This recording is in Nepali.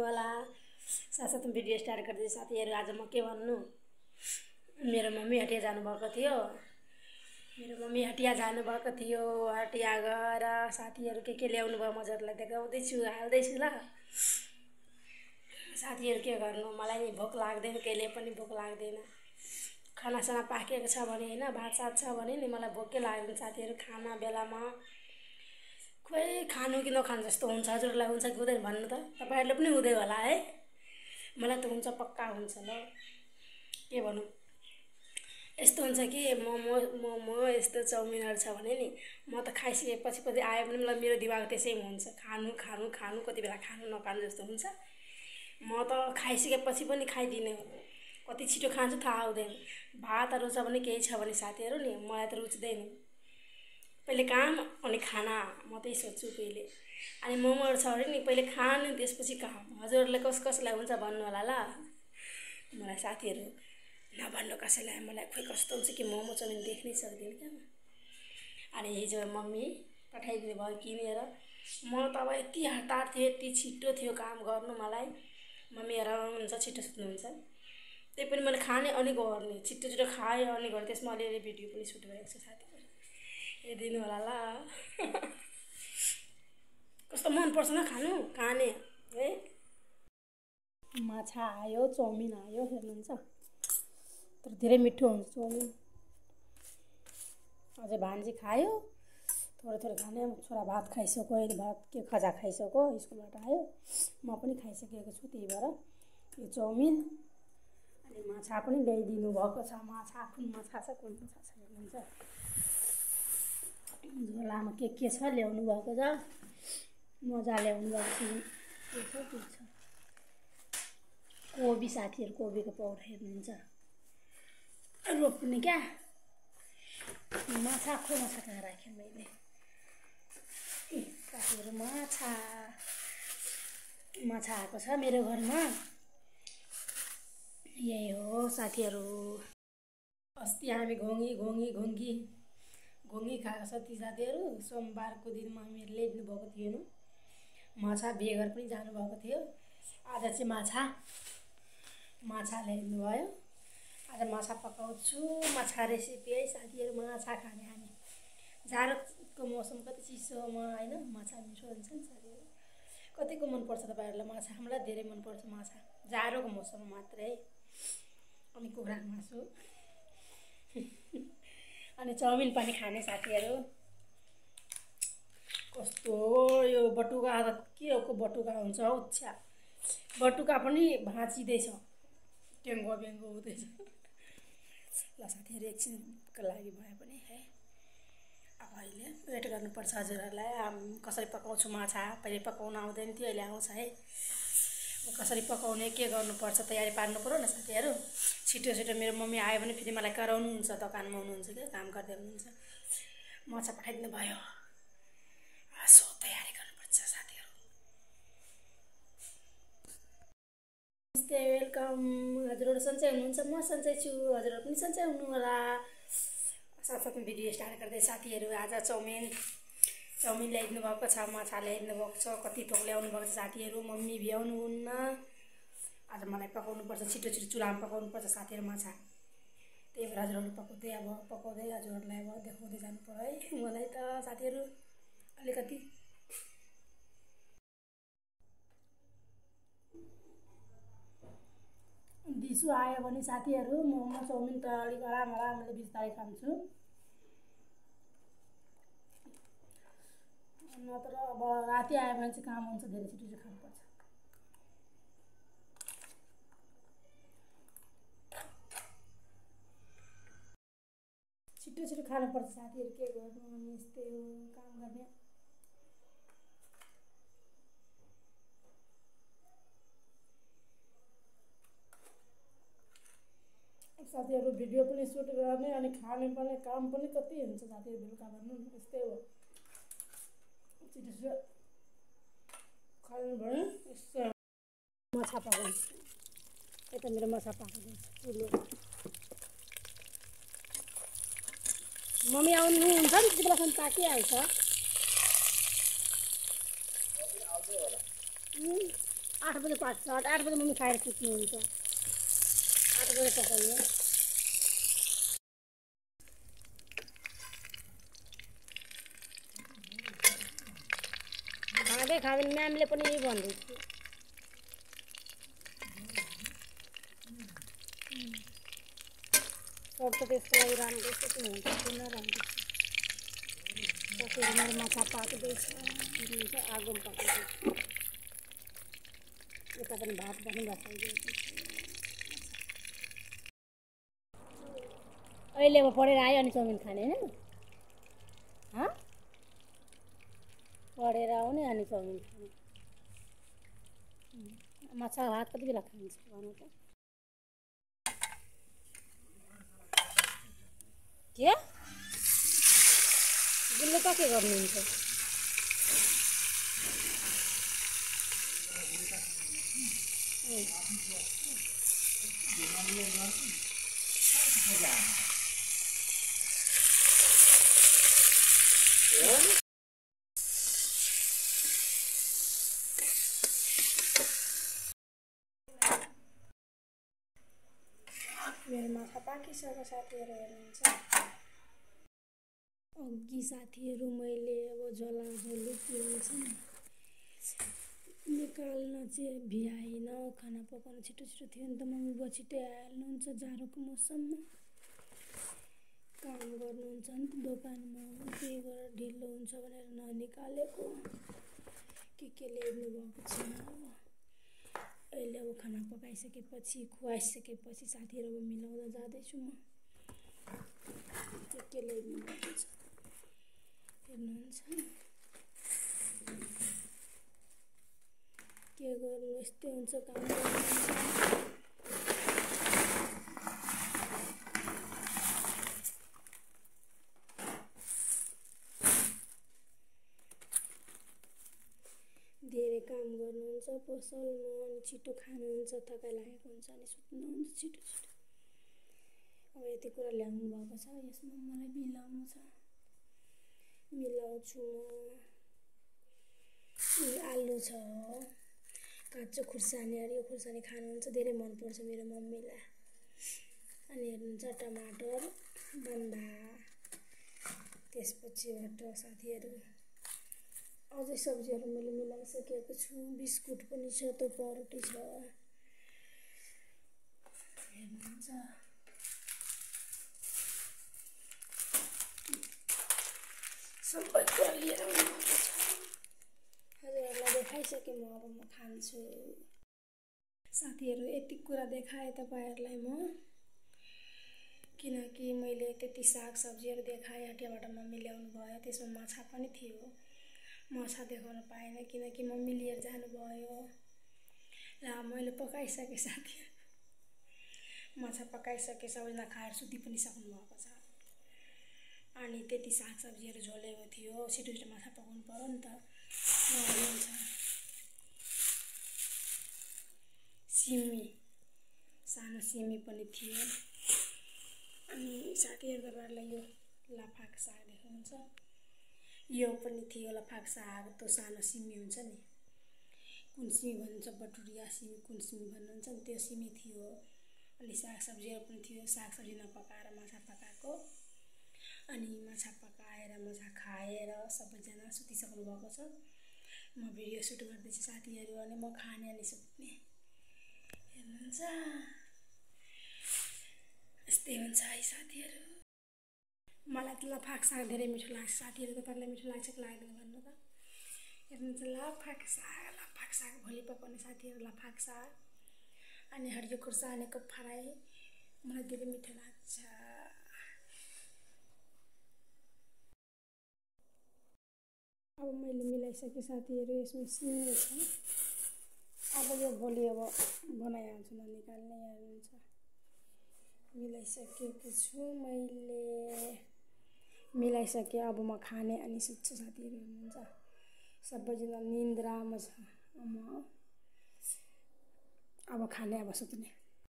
होला। साथसाथमा भिडियो स्टार्ट गर्दै साथीहरू आज म के भन्नु, मेरो मम्मी हटिया जानुभएको थियो। हटिया गएर साथीहरू के ल्याउनु भयो मजहरुलाई देखाउँदैछु, हाल्दैछु ल। साथीहरू के गर्नु, मलाई नि भोक लाग्दैन, कहिले पनि भोक लाग्दैन। खानासाना पाकेको छ भने हैन, भातसात छ भने नि मलाई भोकै लाग्दैन साथीहरू। खाना बेलामा खोइ खानु कि नखानु जस्तो हुन्छ। हजुरलाई हुन्छ कि हुँदैन भन्नु त, तपाईहरुले पनि हुँदै होला है। मलाई त हुन्छ, पक्का हुन्छ ल। के भनौँ, यस्तो हुन्छ कि मोमो यस्तो चाउमिनहरु छ भने नि म त खाइसकेपछि पछि आए पनि मलाई मेरो दिमाग त्यसैमा हुन्छ, खानु कति बेला खानु नखानु जस्तो हुन्छ। म त खाइसकेपछि पनि खाइदिने, कति छिटो खान्छु थाहा हुँदैन। भातहरु छ भने केही छ भने साथीहरू नि मलाई त रुच्दैन। पहिले काम अनि खाना मात्रै सोच्छु पहिले। अनि मोमोहरु छ भने नि पहिले खानु त्यसपछि काम। हजुरहरुलाई कसलाई हुन्छ भन्नु होला ल। मलाई साथीहरू नभन्नु कसैलाई, मलाई खोइ कस्तो हुन्छ कि मोमो चाउमिन देख्नै सक्दिनँ क्या म। अनि हिजो मम्मी पठाइदिनु भयो किनेर। म त अब यति हतार थियो, यति छिटो थियो काम गर्नु मलाई। मम्मी हुनुहुन्छ, छिटो सुत्नुहुन्छ। त्यही पनि मैले खाने अनि गर्ने, छिटो खाएँ अनि गरेँ। त्यसमा अलिअलि भिडियो पनि सुट गरेको छु साथीहरू, हेरिदिनु होला ल। कस्तो मन पर्छ न खाने है। माछा आयो, चाउमिन आयो, हेर्नुहुन्छ तर धेरै मिठो हुन्छ चाउमिन। अझै भान्जी खायो, थोरै खाने। छोरा भात खाइसक्यो, अहिले भात के खजा खाइसक्यो, स्कुलबाट आयो। म पनि खाइसकेको छु, त्यही भएर यो चाउमिन अनि माछा पनि ल्याइदिनु भएको छ। माछा कुन माछा छ हेर्नुहुन्छ। झोलामा के छ ल्याउनु भएको छ, मजा ल्याउनु भएको छ। के छ कोबी साथीहरू, कोबीको पाउडर हेर्नुहुन्छ, रोप्ने क्या। माछा कहाँ राखेँ मैले साथीहरू। माछा आएको छ मेरो घरमा। यही हो साथीहरू। अस्ति हामी घोङ्गी खाएको छ ती साथीहरू। सोमबारको दिन मम्मीहरूले ल्याइदिनु भएको थियो माछा। बेगर पनि जानुभएको थियो। आज चाहिँ माछा ल्याइदिनु भयो। आज माछा पकाउँछु। माछा रेसिपी है साथीहरू। माछा खाने हामी। जाडोको मौसम कति चिसोमा हैन माछा मिठो हुन्छ नि साथीहरू। कतिको मनपर्छ तपाईहरुलाई माछा? हामीलाई धेरै मनपर्छ माछा, जाडोको मौसममा मात्रै। अनि कुखुराको मासु अनि चाउमिन पनि खाने साथीहरू। कस्तो यो बटुका के हो, बटुका हुन्छ हौ छ्या। बटुका पनि भाँचिँदैछ, टेङ्गो हुँदैछ। ल साथीहरू, एकछिनको लागि भए पनि है, अब अहिले वेट गर्नुपर्छ हजुरहरूलाई। कसरी पकाउँछु माछा, पहिले पकाउन आउँदैन थियो, अहिले आउँछ है। कसरी पकाउने, के गर्नुपर्छ, तयारी पार्नु पर्यो न साथीहरू। छिटो मेरो मम्मी आयो भने फेरि मलाई कराउनुहुन्छ, दोकानमा हुनुहुन्छ क्या, काम गर्दै हुनुहुन्छ। माछा पठाइदिनु भयो, सो तयारी गर्नुपर्छ साथीहरू। नमस्ते, वेलकम। हजुरहरू सन्चै हुनुहुन्छ? म सन्चै छु, हजुरहरू पनि सन्चै हुनु होला। साथसाथमा भिडियो स्टार्ट गर्दै साथीहरू। आज चाउमिन ल्याइदिनु भएको छ, माछा ल्याइदिनु भएको छ। कति थोक ल्याउनु भएको छ साथीहरू। मम्मी भ्याउनुहुन्न। आज मलाई पकाउनुपर्छ, छिटो चुलामा पकाउनुपर्छ साथीहरू माछा। त्यही भएर हजुरहरू पकाउँदै हजुरहरूलाई अब देखाउँदै जानु पर्यो है। मलाई त साथीहरू अलिकति दिसु आयो भने साथीहरू मोमो चाउमिन त अलिक आरामले बिस्तारै खान्छु। नत्र अब राति आयो भने चाहिँ काम हुन्छ, धेरै छिटो खानुपर्छ। छिटो खानुपर्छ साथीहरू। के गर्नु, यस्तै हो काम गर्ने। साथीहरू भिडियो पनि सुट गर्ने अनि खाने पनि काम पनि कति हुन्छ साथीहरू। बेलुका भन्नु यस्तै हो, छिटो खानु भयो। यस्तो माछा पकाउँछु, यता मेरो माछा पकाउँछु ठुलो। मम्मी आउनुहुन्छ नि त्यति बेलासम्म पाकिहाल्छ। 8 बजे पाक्छ 8 बजे मम्मी खाएर सुत्नु हुन्छ 8 बजे पकाइयो खाँदैन म्यामले पनि यही भन्दै थियो सब त त्यसको लागि राम्रो छ कि हुन्छ किन राम्रो छ फेरि मेरो माछा पाक्दैछ हुन्छ आगोमा पकाउँदैछ यता पनि भात पनि बसाइदिएको अहिले अब पढेर आयो अनि चाउमिन खाने होइन पढेर आउने अनि चाउमिन खाने माछा भात कति बेला खान्छ भन्नु त के गुल्लो त के गर्नुहुन्छ मेरो माछा पाकिसक्यो साथीहरू हेर्नुहुन्छ अघि साथीहरू मैले अब झोलाझोली के हुन्छ नि निकाल्न चाहिँ भ्याइन खाना पकाउन छिटो छिटो थियो नि त मम्मी बुवा छिटै आइहाल्नुहुन्छ जाडोको मौसममा काम गर्नुहुन्छ नि त दोकानमा त्यही गरेर ढिलो हुन्छ भनेर ननिकालेको के ल्याइदिनु भएको छैन अब अहिले अब खाना पकाइसकेपछि खुवाइसकेपछि साथीहरू अब मिलाउन जाँदैछु म के ल्याइदिनु भएको छ हेर्नुहुन्छ के गर्नु यस्तै हुन्छ काम गर्नु धेरै काम गर्नुहुन्छ पसलमा अनि छिटो खानुहुन्छ थकाइ लागेको हुन्छ अनि सुत्नुहुन्छ छिटो छिटो अब यति कुरा ल्याउनु भएको छ यसमा मलाई मिलाउनु छ मिलाउँछु म आलु छ काँचो खुर्सानी अरे यो खुर्सानी खानुहुन्छ धेरै मनपर्छ मेरो मम्मीलाई अनि हेर्नुहुन्छ टमाटर बन्दा त्यसपछिबाट साथीहरू अझै सब्जीहरू मैले मिलाइसकेको छु बिस्कुट पनि छ त्यो परोटी छ हेर्नुहुन्छ सबै कुरा लिएर हजुरहरूलाई देखाइसकेँ म अब म खान्छु साथीहरू यति कुरा देखाएँ तपाईँहरूलाई म किनकि मैले त्यति साग सब्जीहरू देखाएँ हटियाबाट मम्मी ल्याउनु भयो त्यसमा माछा पनि थियो माछा देखाउन पाएन किनकि मम्मी लिएर जानुभयो र मैले पकाइसकेँ साथीहरू माछा पकाइसकेँ सबैजना खाएर सुति पनि सक्नुभएको छ अनि त्यति साग सब्जीहरू झोलेको थियो छिटो छिटो माछा पकाउनु पर्यो नि त हुन्छ सिमी सानो सिमी पनि थियो अनि साथीहरू तपाईँहरूलाई यो लाफाक साग देख्नुहुन्छ यो पनि थियो लाफाक साग त्यो सानो सिमी हुन्छ नि कुन सिमी भन्नुहुन्छ बटुरिया सिमी कुन सिमी भन्नुहुन्छ नि त्यो सिमी थियो अनि साग सब्जीहरू पनि थियो साग सब्जी नपकाएर माछा पकाएको अनि माछा पकाएर माछा खाएर सबैजना सुतिसक्नु भएको छ म भिडियो सुट गर्दैछु साथीहरू अनि म खाने अनि सुत्ने हेर्नुहुन्छ यस्तै हुन्छ है साथीहरू मलाई त लाफाक साग धेरै मिठो लाग्छ साथीहरू तपाईँलाई मिठो लाग्छ कि लाग्दैन भन्नु त हेर्नुहुन्छ लाफाक साग भोलि पकाउने साथीहरू लाफाक साग अनि हरियो खुर्सानीको फ्राई मलाई धेरै मिठो लाग्छ अब मैले मिलाइसकेँ साथीहरू यसमा सिमी छ अब यो भोलि अब बनाइहाल्छु ननिकाल्ने हेर्नुहुन्छ मिलाइसकेको छु मैले मिलाइसकेँ अब म खाने अनि सुत्छु साथीहरू हेर्नुहुन्छ सबैजना निन्द्रामा छ म अब खाने अब सुत्ने